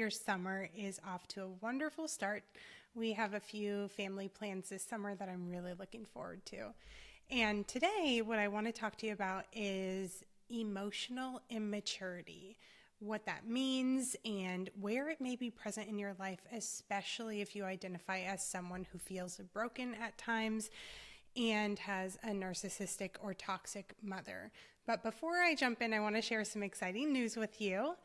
your summer is off to a wonderful start. We have a few family plans this summer that I'm really looking forward to. And today, what I want to talk to you about is emotional immaturity, what that means, and where it may be present in your life, especially if you identify as someone who feels broken at times and has a narcissistic or toxic mother. But before I jump in, I want to share some exciting news with you.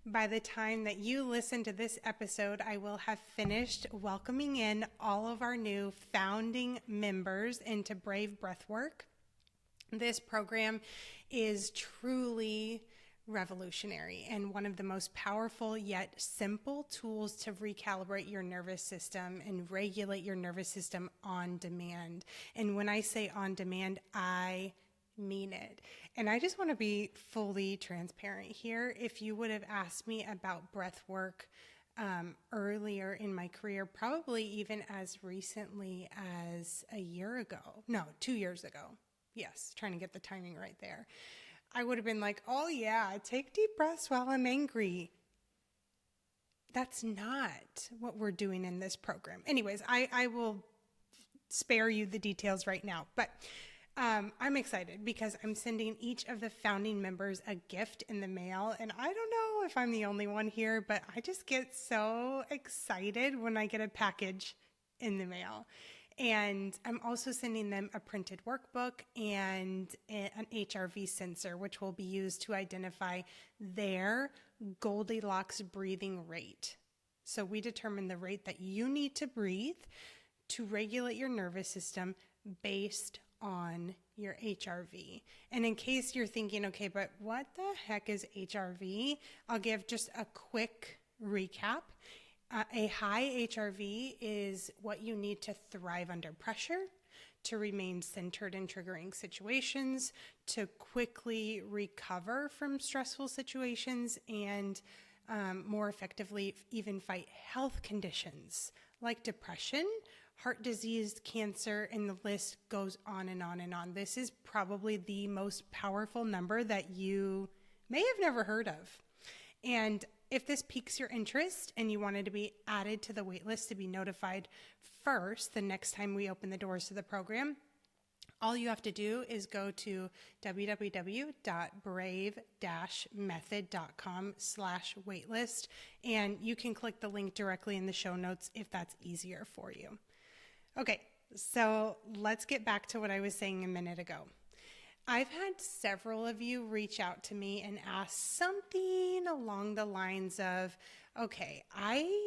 By the time that you listen to this episode, I will have finished welcoming in all of our new founding members into Brave Breathwork. This program is truly revolutionary and one of the most powerful yet simple tools to recalibrate your nervous system and regulate your nervous system on demand. And when I say on demand, I mean it. And I just want to be fully transparent here. If you would have asked me about breath work earlier in my career, probably even as recently as a year ago, no, 2 years ago. Yes, trying to get the timing right there. I would have been like, oh yeah, take deep breaths while I'm angry. That's not what we're doing in this program. Anyways, I will spare you the details right now, but I'm excited because I'm sending each of the founding members a gift in the mail. And I don't know if I'm the only one here, but I just get so excited when I get a package in the mail. And I'm also sending them a printed workbook and an HRV sensor, which will be used to identify their Goldilocks breathing rate. So we determine the rate that you need to breathe to regulate your nervous system based on your HRV. And in case you're thinking, okay, but what the heck is HRV? I'll give just a quick recap. A high HRV is what you need to thrive under pressure, to remain centered in triggering situations, to quickly recover from stressful situations, and more effectively even fight health conditions like depression, heart disease, cancer, and the list goes on and on and on. This is probably the most powerful number that you may have never heard of. And if this piques your interest and you wanted to be added to the waitlist to be notified first the next time we open the doors to the program, all you have to do is go to www.brave-method.com/waitlist, and you can click the link directly in the show notes if that's easier for you. Okay, so let's get back to what I was saying a minute ago. I've had several of you reach out to me and ask something along the lines of, okay,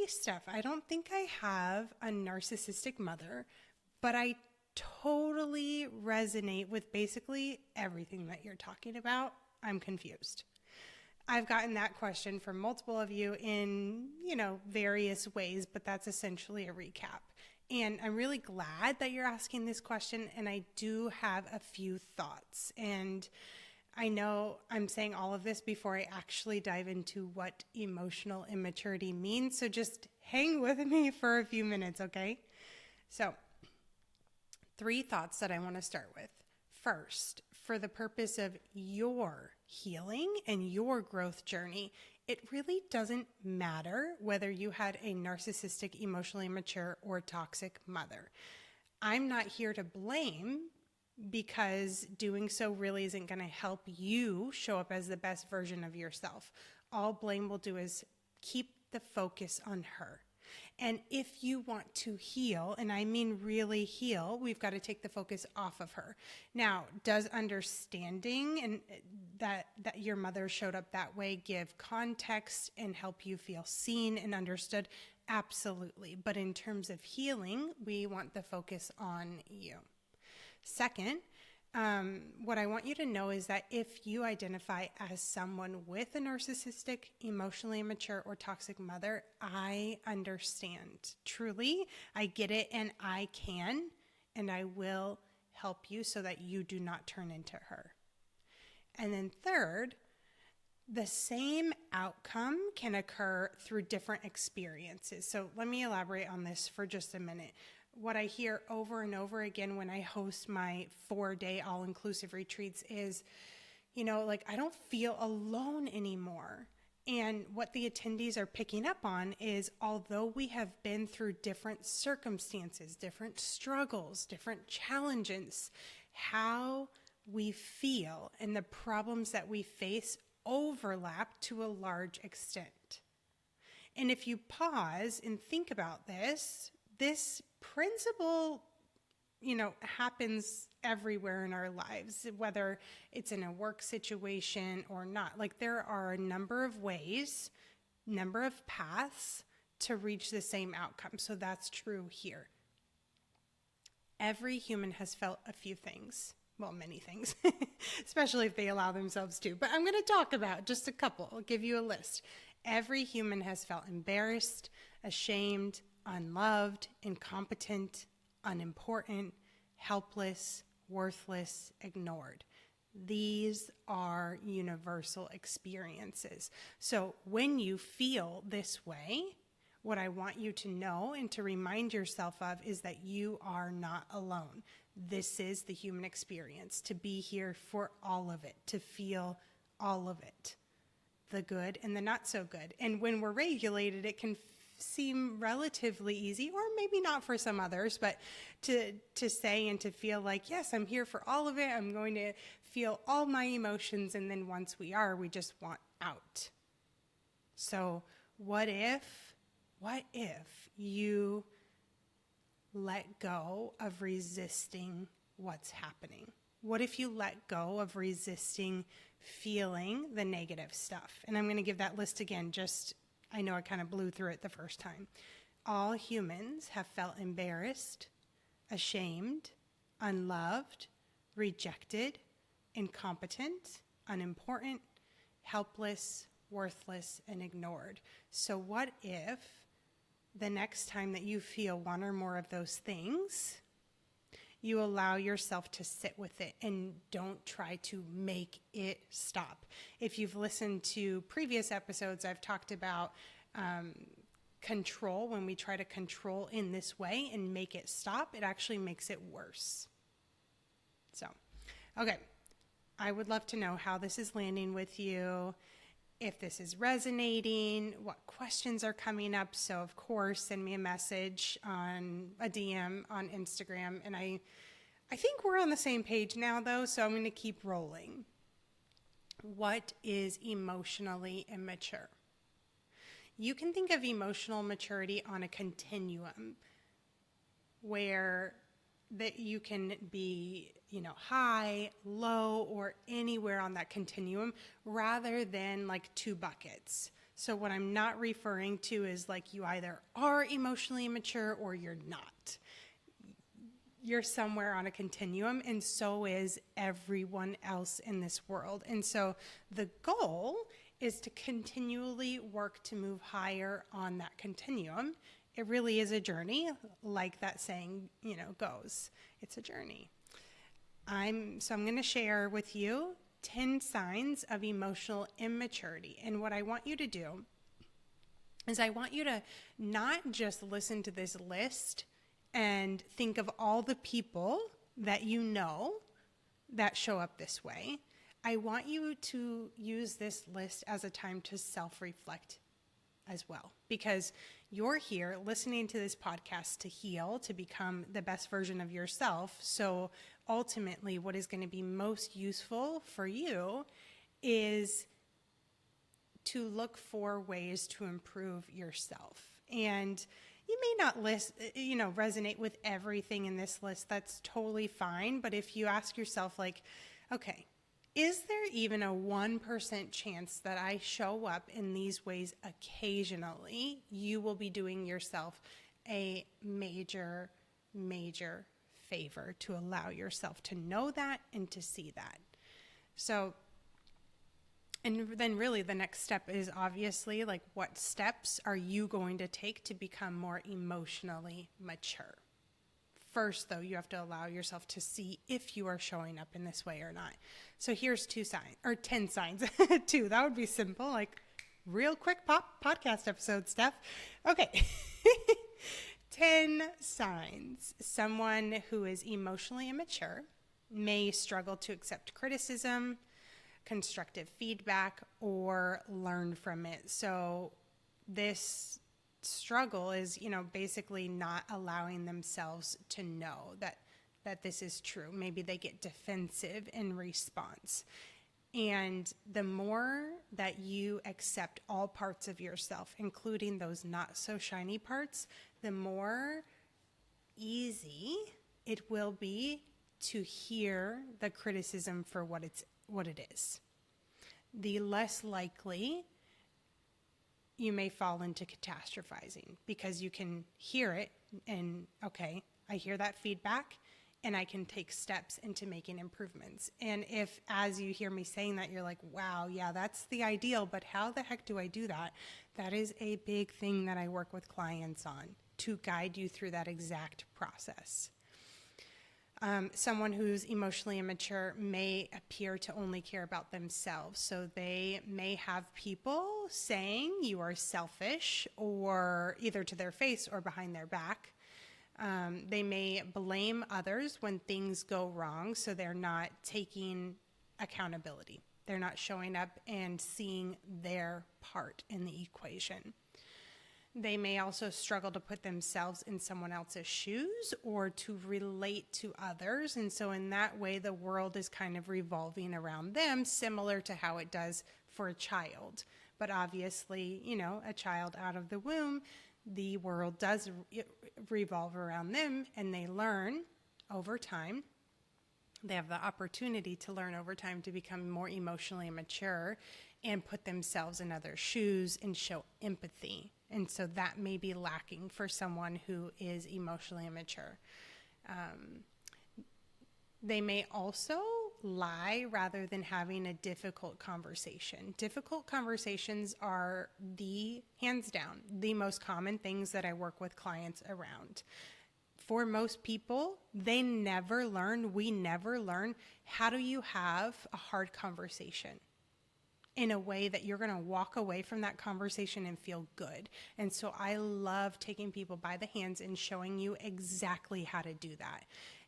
Steph, I don't think I have a narcissistic mother, but I totally resonate with basically everything that you're talking about. I'm confused. I've gotten that question from multiple of you in, various ways, but that's essentially a recap. And I'm really glad that you're asking this question, and I do have a few thoughts. And I know I'm saying all of this before I actually dive into what emotional immaturity means, so just hang with me for a few minutes, okay? So, 3 thoughts that I want to start with. First, for the purpose of your healing and your growth journey, it really doesn't matter whether you had a narcissistic, emotionally immature, or toxic mother. I'm not here to blame because doing so really isn't going to help you show up as the best version of yourself. All blame will do is keep the focus on her. And if you want to heal, and I mean really heal, we've got to take the focus off of her. Now, does understanding and that your mother showed up that way give context and help you feel seen and understood? Absolutely. But in terms of healing, we want the focus on you. Second, what I want you to know is that if you identify as someone with a narcissistic, emotionally immature, or toxic mother, I understand. Truly, I get it, and I can, and I will help you so that you do not turn into her. And then third, the same outcome can occur through different experiences. So let me elaborate on this for just a minute. What I hear over and over again when I host my 4-day all-inclusive retreats is, I don't feel alone anymore. And what the attendees are picking up on is, although we have been through different circumstances, different struggles, different challenges, how we feel and the problems that we face overlap to a large extent. And if you pause and think about this principle, happens everywhere in our lives, whether it's in a work situation or not. Like, there are a number of ways, number of paths to reach the same outcome. So that's true here. Every human has felt a few things. Well, many things, especially if they allow themselves to. But I'm going to talk about just a couple. I'll give you a list. Every human has felt embarrassed, ashamed, unloved, incompetent, unimportant, helpless, worthless, ignored. These are universal experiences. So when you feel this way, what I want you to know and to remind yourself of is that you are not alone. This is the human experience, to be here for all of it, to feel all of it, the good and the not so good. And when we're regulated, it can seem relatively easy, or maybe not for some others, but to say and to feel like, yes, I'm here for all of it. I'm going to feel all my emotions. And then once we just want out. So what if you let go of resisting what's happening? What if you let go of resisting feeling the negative stuff? And I'm going to give that list again, I know I kind of blew through it the first time. All humans have felt embarrassed, ashamed, unloved, rejected, incompetent, unimportant, helpless, worthless, and ignored. So what if the next time that you feel one or more of those things, you allow yourself to sit with it and don't try to make it stop? If you've listened to previous episodes, I've talked about control. When we try to control in this way and make it stop, it actually makes it worse. So, okay. I would love to know how this is landing with you, if this is resonating, what questions are coming up. So, of course, send me a message on a DM on Instagram. And I think we're on the same page now, though, so I'm going to keep rolling. What is emotionally immature? You can think of emotional maturity on a continuum where that you can be, high, low, or anywhere on that continuum, rather than like two buckets. So what I'm not referring to is like you either are emotionally immature or you're not. You're somewhere on a continuum, and so is everyone else in this world. And so the goal is to continually work to move higher on that continuum. It really is a journey, like that saying, goes. It's a journey. I'm going to share with you 10 signs of emotional immaturity. And what I want you to do is I want you to not just listen to this list and think of all the people that you know that show up this way. I want you to use this list as a time to self-reflect as well, because you're here listening to this podcast to heal, to become the best version of yourself. So ultimately, what is going to be most useful for you is to look for ways to improve yourself. And you may not resonate with everything in this list. That's totally fine. But if you ask yourself, like, okay, is there even a 1% chance that I show up in these ways occasionally? You will be doing yourself a major, major favor to allow yourself to know that and to see that. So, and then really the next step is obviously like, what steps are you going to take to become more emotionally mature? First, though, you have to allow yourself to see if you are showing up in this way or not. So here's 10 signs. 2, that would be simple, like real quick podcast episode stuff. Okay. 10 signs. Someone who is emotionally immature may struggle to accept criticism, constructive feedback or learn from it. So this struggle is, basically not allowing themselves to know that this is true. Maybe they get defensive in response. And the more that you accept all parts of yourself, including those not so shiny parts, the more easy it will be to hear the criticism for what it is. The less likely you may fall into catastrophizing, because you can hear it and, okay, I hear that feedback and I can take steps into making improvements. And if, as you hear me saying that, you're like, wow, yeah, that's the ideal, but how the heck do I do that? That is a big thing that I work with clients on, to guide you through that exact process. Someone who's emotionally immature may appear to only care about themselves. So they may have people saying you are selfish, or either to their face or behind their back. They may blame others when things go wrong, so they're not taking accountability. They're not showing up and seeing their part in the equation. They may also struggle to put themselves in someone else's shoes or to relate to others. And so in that way, the world is kind of revolving around them, similar to how it does for a child. But obviously, a child out of the womb, the world does revolve around them, and they learn over time. They have the opportunity to learn over time to become more emotionally mature and put themselves in others' shoes and show empathy. And so that may be lacking for someone who is emotionally immature. They may also lie rather than having a difficult conversation. Difficult conversations are hands down, the most common things that I work with clients around. For most people, we never learn how do you have a hard conversation in a way that you're going to walk away from that conversation and feel good. And so I love taking people by the hands and showing you exactly how to do that.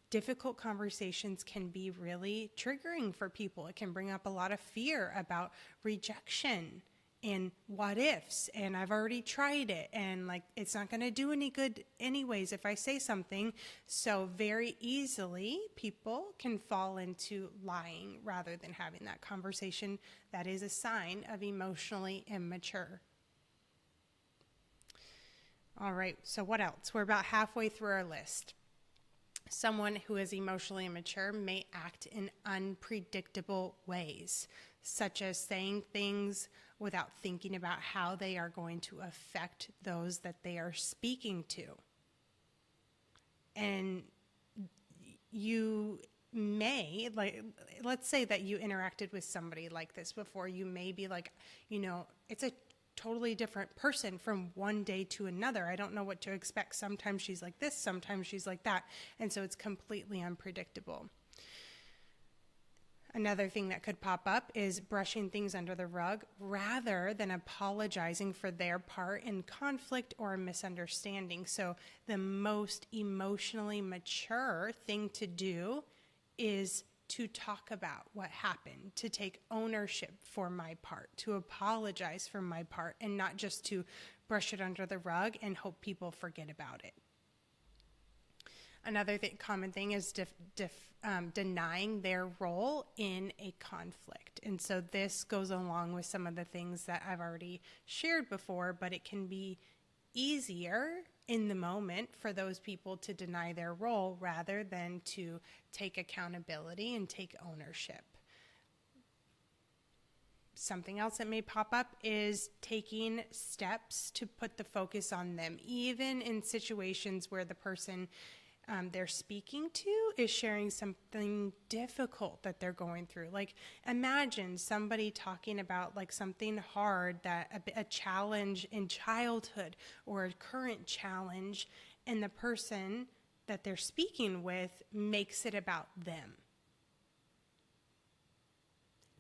Difficult conversations can be really triggering for people. It can bring up a lot of fear about rejection and what ifs, and I've already tried it, and it's not going to do any good anyways if I say something. So very easily people can fall into lying rather than having that conversation. That is a sign of emotionally immature. All right, so what else? We're about halfway through our list. Someone who is emotionally immature may act in unpredictable ways, such as saying things without thinking about how they are going to affect those that they are speaking to. And you may, let's say that you interacted with somebody like this before. You may be like, it's a totally different person from one day to another. I don't know what to expect. Sometimes she's like this, sometimes she's like that. And so it's completely unpredictable. Another thing that could pop up is brushing things under the rug rather than apologizing for their part in conflict or misunderstanding. So the most emotionally mature thing to do is to talk about what happened, to take ownership for my part, to apologize for my part, and not just to brush it under the rug and hope people forget about it. Another common thing is denying their role in a conflict. And so this goes along with some of the things that I've already shared before, but it can be easier in the moment for those people to deny their role rather than to take accountability and take ownership. Something else that may pop up is taking steps to put the focus on them, even in situations where the person they're speaking to is sharing something difficult that they're going through. Like, imagine somebody talking about something hard, that a challenge in childhood or a current challenge, and the person that they're speaking with makes it about them.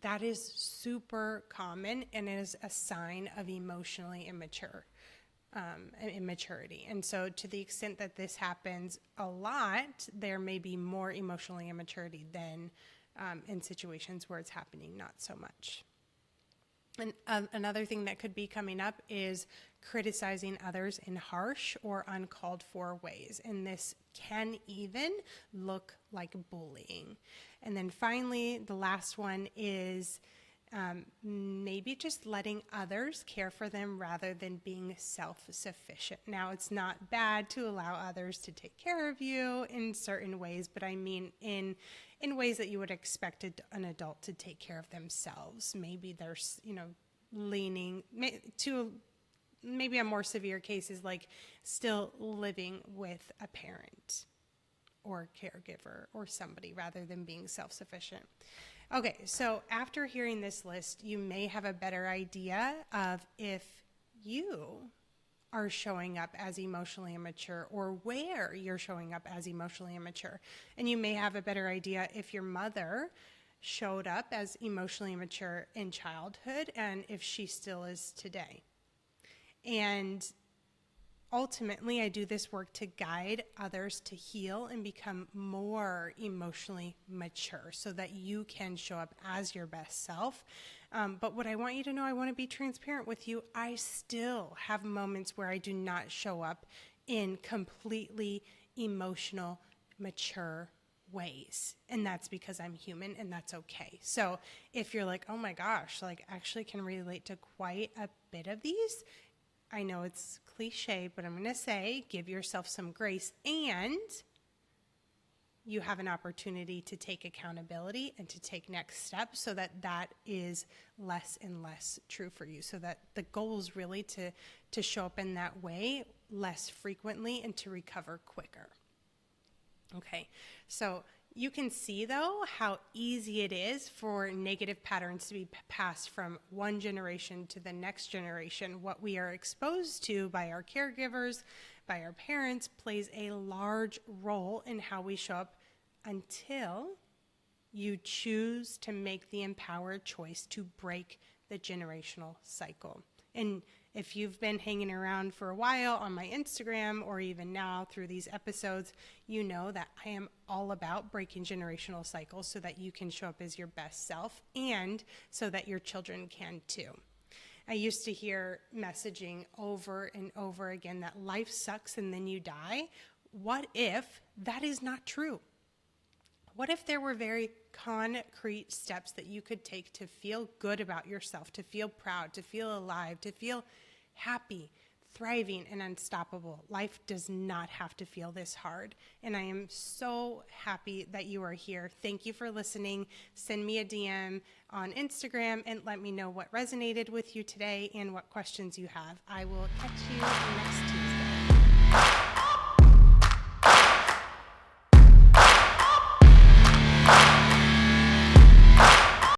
That is super common and is a sign of emotionally immaturity. And so to the extent that this happens a lot, there may be more emotionally immaturity than in situations where it's happening not so much. And another thing that could be coming up is criticizing others in harsh or uncalled for ways. And this can even look like bullying. And then finally, the last one is maybe just letting others care for them rather than being self-sufficient. Now, it's not bad to allow others to take care of you in certain ways, but I mean in ways that you would expect an adult to take care of themselves. Maybe there's, leaning to maybe a more severe cases like still living with a parent or caregiver or somebody rather than being self-sufficient. Okay, so after hearing this list, you may have a better idea of if you are showing up as emotionally immature or where you're showing up as emotionally immature. And you may have a better idea if your mother showed up as emotionally immature in childhood and if she still is today. And ultimately, I do this work to guide others to heal and become more emotionally mature so that you can show up as your best self. But what I want you to know, I want to be transparent with you. I still have moments where I do not show up in completely emotional, mature ways. And that's because I'm human and that's okay. So if you're like, oh my gosh, actually can relate to quite a bit of these, I know it's cliche, but I'm going to say give yourself some grace, and you have an opportunity to take accountability and to take next steps so that that is less and less true for you, so that the goal is really to show up in that way less frequently and to recover quicker. Okay, so you can see, though, how easy it is for negative patterns to be passed from one generation to the next generation. What we are exposed to by our caregivers, by our parents, plays a large role in how we show up until you choose to make the empowered choice to break the generational cycle. And if you've been hanging around for a while on my Instagram or even now through these episodes, you know that I am all about breaking generational cycles so that you can show up as your best self and so that your children can too. I used to hear messaging over and over again that life sucks and then you die. What if that is not true? What if there were very concrete steps that you could take to feel good about yourself, to feel proud, to feel alive, to feel happy, thriving, and unstoppable? Life does not have to feel this hard. And I am so happy that you are here. Thank you for listening. Send me a DM on Instagram and let me know what resonated with you today and what questions you have. I will catch you next Tuesday.